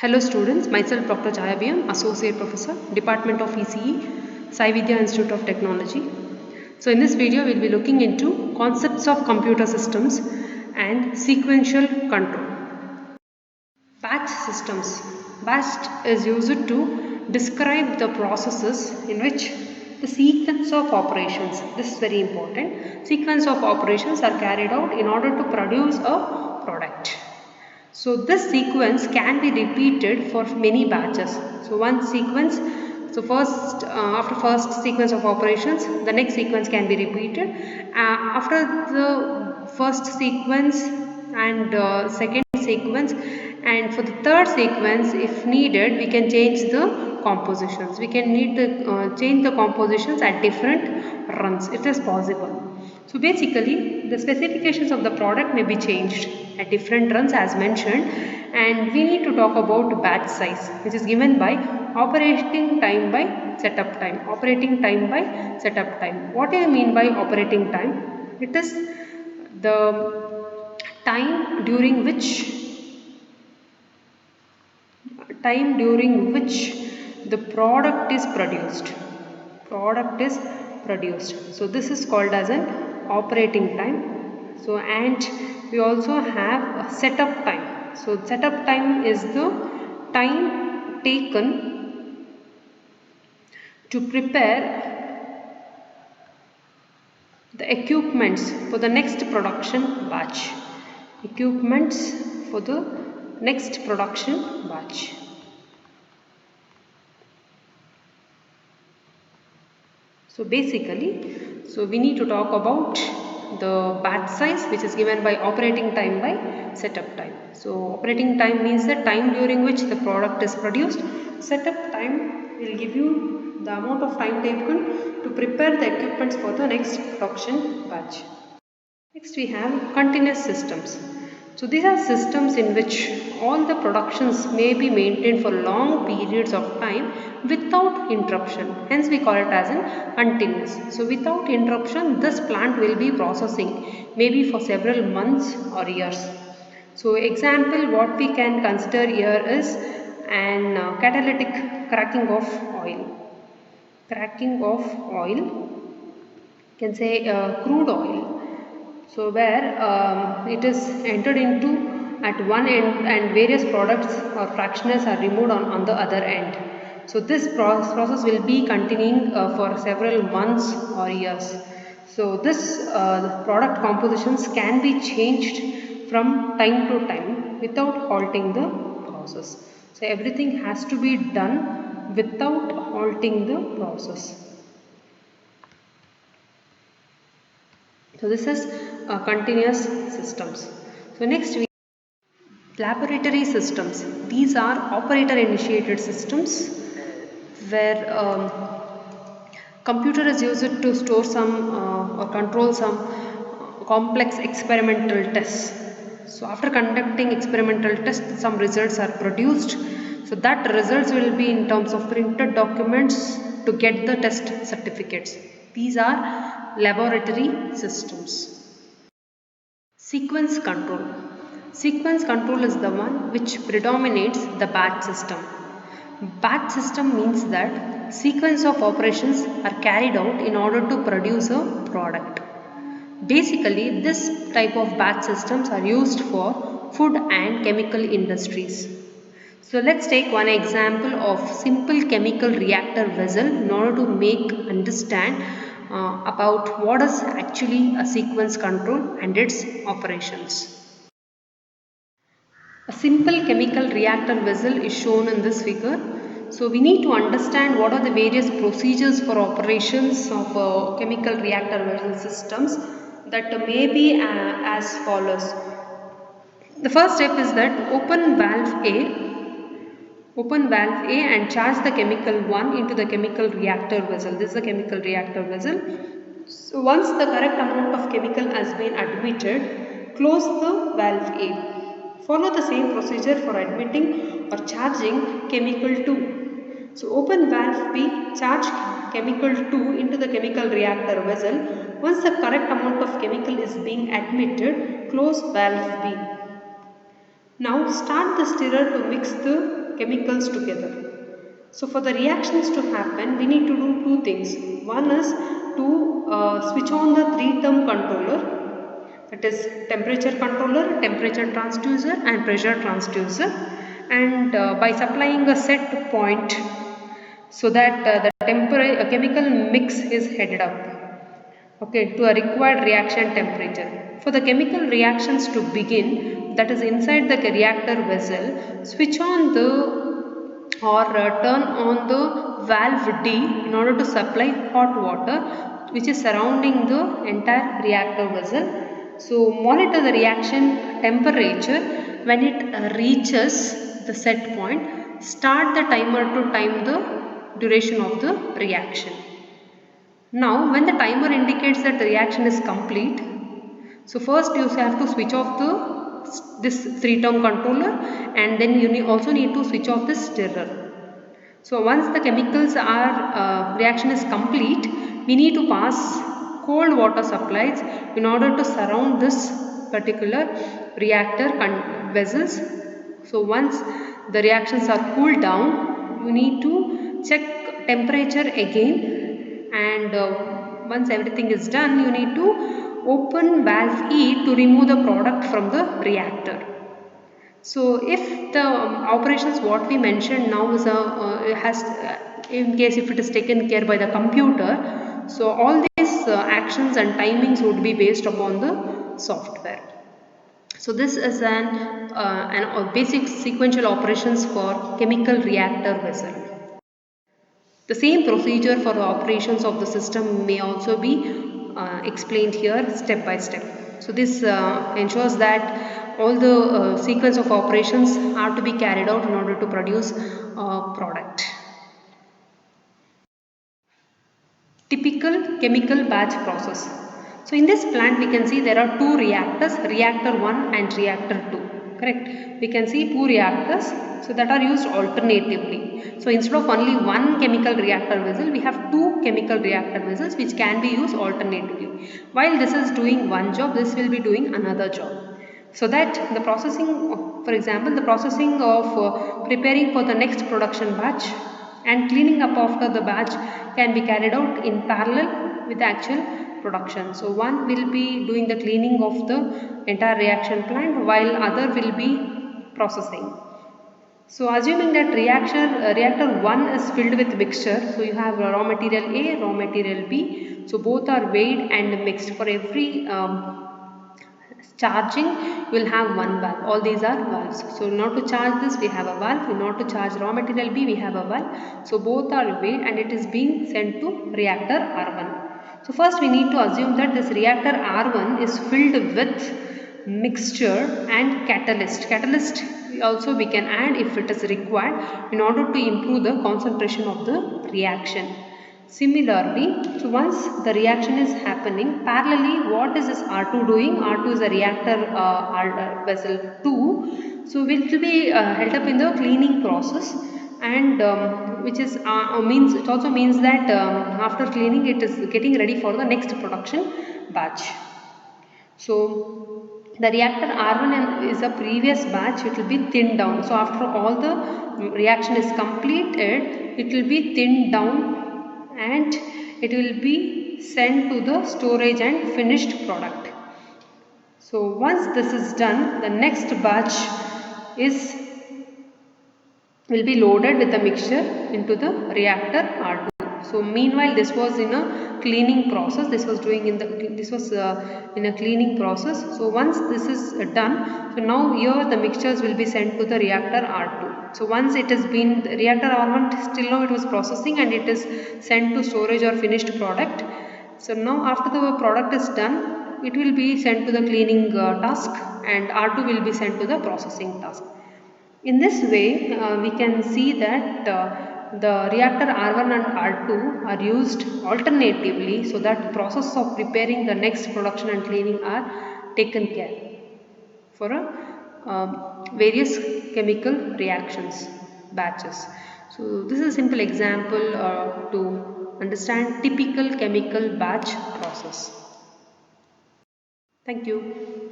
Hello students, myself Dr. Chaya BM, Associate Professor, Department of ECE, Sai Vidya Institute of Technology. So in this video we will be looking into concepts of computer systems and sequential control. Batch systems. Batch is used to describe the processes in which the sequence of operations, this is very important, sequence of operations are carried out in order to produce a product. So this sequence can be repeated for many batches. So one sequence, so first after first sequence of operations, the next sequence can be repeated. After the first sequence and second sequence, and for the third sequence, if needed, we can change the compositions. We can need to change the compositions at different runs. It is possible. So basically the specifications of the product may be changed at different runs as mentioned, and we need to talk about batch size, which is given by operating time by setup time. Operating time by setup time. What do you mean by operating time? It is the time during which the product is produced. So this is called as an operating time. So and we also have a setup time. So setup time is the time taken to prepare the equipments for the next production batch. So basically, we need to talk about the batch size, which is given by operating time by setup time. So operating time means the time during which the product is produced. Setup time will give you the amount of time taken to prepare the equipments for the next production batch. Next we have continuous systems. So these are systems in which all the productions may be maintained for long periods of time without interruption. Hence we call it as an continuous. So without interruption, this plant will be processing maybe for several months or years. So example what we can consider here is an catalytic cracking of oil. You can say crude oil. So where it is entered into at one end and various products or fractionals are removed on the other end. So this process will be continuing for several months or years. So this product compositions can be changed from time to time without halting the process. So everything has to be done without halting the process. So this is continuous systems. So next we laboratory systems. These are operator initiated systems where computer is used to store some or control some complex experimental tests. So after conducting experimental tests, some results are produced. So that results will be in terms of printed documents to get the test certificates. These are laboratory systems. Sequence control. Sequence control is the one which predominates the batch system. Batch system means that sequence of operations are carried out in order to produce a product. Basically, this type of batch systems are used for food and chemical industries. So let's take one example of simple chemical reactor vessel in order to make understand about what is actually a sequence control and its operations. A simple chemical reactor vessel is shown in this figure. So we need to understand what are the various procedures for operations of chemical reactor vessel systems that may be as follows. The first step is that open valve A and charge the chemical 1 into the chemical reactor vessel. This is a chemical reactor vessel. So once the correct amount of chemical has been admitted, close the valve A. Follow the same procedure for admitting or charging chemical 2. So open valve B, charge chemical 2 into the chemical reactor vessel. Once the correct amount of chemical is being admitted, close valve B. Now start the stirrer to mix the chemicals together. So for the reactions to happen, we need to do two things. One is to switch on the three-term controller, that is temperature controller, temperature transducer and pressure transducer, and by supplying a set point so that the chemical mix is headed up, okay, to a required reaction temperature. For the chemical reactions to begin, that is inside the reactor vessel, switch on the or turn on the valve D in order to supply hot water which is surrounding the entire reactor vessel. So monitor the reaction temperature. When it reaches the set point, start the timer to time the duration of the reaction. Now when the timer indicates that the reaction is complete, so first you have to switch off this three-term controller, and then you also need to switch off this stirrer. So once the chemicals reaction is complete, we need to pass cold water supplies in order to surround this particular reactor vessels. So once the reactions are cooled down, you need to check temperature again, and once everything is done, you need to open valve E to remove the product from the reactor. So if the operations what we mentioned now is in case if it is taken care by the computer, so all these actions and timings would be based upon the software. So this is an basic sequential operations for chemical reactor vessel. The same procedure for the operations of the system may also be explained here step by step. So this ensures that all the sequence of operations are to be carried out in order to produce a product. Typical chemical batch process. So in this plant we can see there are two reactors, reactor 1 and reactor 2. Correct? We can see two reactors, so that are used alternatively. So instead of only one chemical reactor vessel, we have two chemical reactor vessels which can be used alternatively. While this is doing one job, this will be doing another job. So that the processing, for example, the processing of preparing for the next production batch and cleaning up after the batch can be carried out in parallel with the actual production. So one will be doing the cleaning of the entire reaction plant while other will be processing. So assuming that reactor 1 is filled with mixture, so you have raw material A, raw material B, so both are weighed and mixed. For every charging, you will have one valve. All these are valves. So in order to charge this, we have a valve. In order to charge raw material B, we have a valve. So both are weighed and it is being sent to reactor R1. So first we need to assume that this reactor R1 is filled with mixture and catalyst. Catalyst also we can add if it is required in order to improve the concentration of the reaction. Similarly, so once the reaction is happening, parallelly what is this R2 doing? R2 is a reactor vessel 2. So it will be held up in the cleaning process, and which is means it also means that after cleaning it is getting ready for the next production batch. So the reactor R1 is a previous batch, it will be thinned down. So after all the reaction is completed, it will be thinned down and it will be sent to the storage and finished product. So once this is done, the next batch will be loaded with the mixture into the reactor R2. So meanwhile this was in a cleaning process, this was in a cleaning process. So once this is done, so now here the mixtures will be sent to the reactor R2. So once it has been, the reactor R1 still now it was processing and it is sent to storage or finished product. So now after the product is done, it will be sent to the cleaning task and R2 will be sent to the processing task. In this way, we can see that the reactor R1 and R2 are used alternatively so that the process of preparing the next production and cleaning are taken care for various chemical reactions batches. So this is a simple example to understand typical chemical batch process. Thank you.